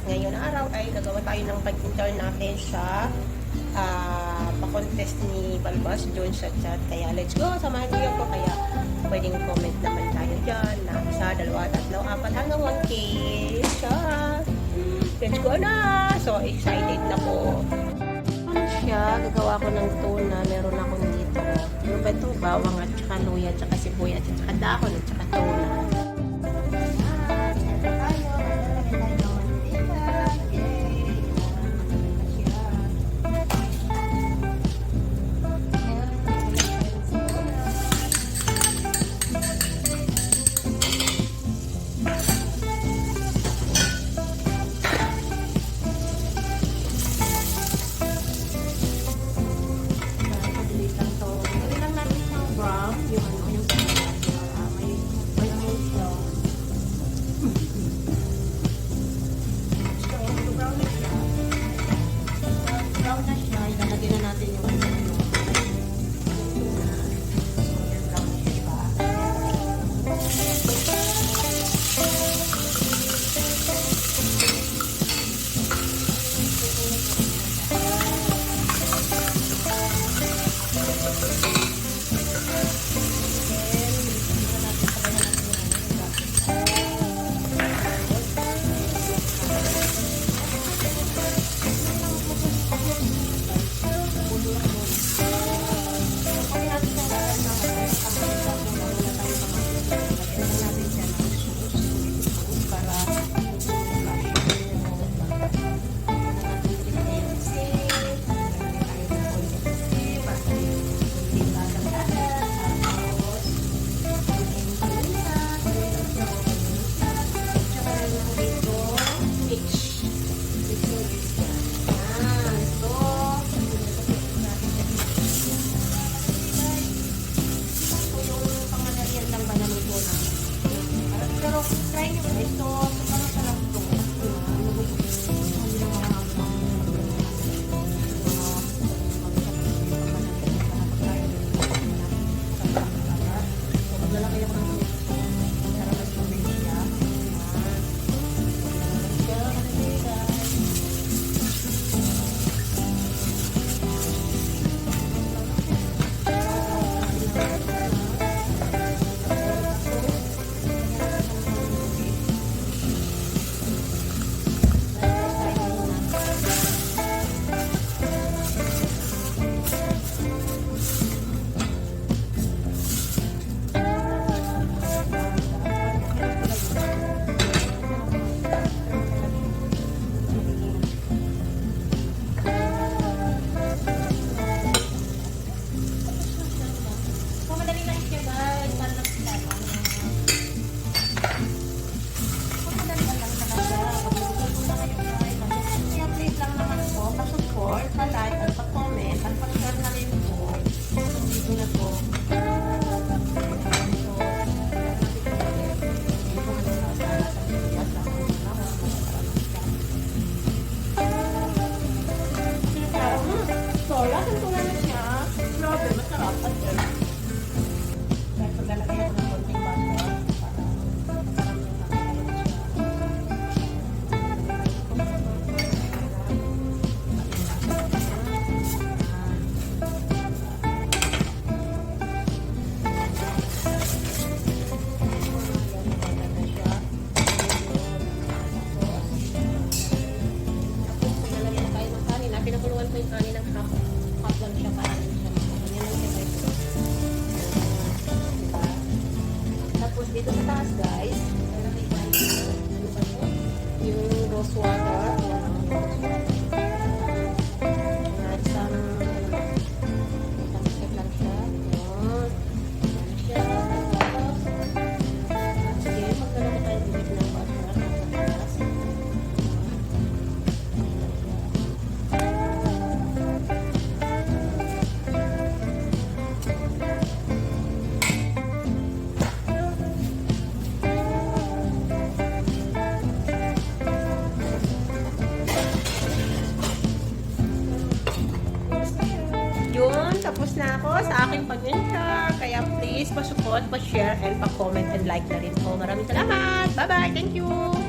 ngayon araw ay gagawa tayo ng pag-enter natin sa pa-contest ni Balbas doon sa chat. Kaya let's go, samahan niyo ko. Kaya pwedeng comment naman tayo dyan na 1, 2, 3, 4 hanggang 1K. Chat! Let's go na! So excited na po. Ano siya? Gagawa ko ng tuna. Meron ako dito. Ano ba ito? Bawang at saka luya at saka sibuyas at saka dahon at saka tuna. Pinakuluan ko yung kanin ng half lang siya, kanin siya. Ganyan lang siya guys. Diba? Tapos dito sa taas guys, ano ba ito? Yung rose water. At some step lang siya. Yun. Yan siya. Tapos, sige, magdala ko tayo dito ng water. Tapos, yun, tapos na ako sa aking pag-enter. Kaya please, pa-support, pa-share, and pa-comment and like na rin po. Maraming salamat. Bye-bye. Thank you.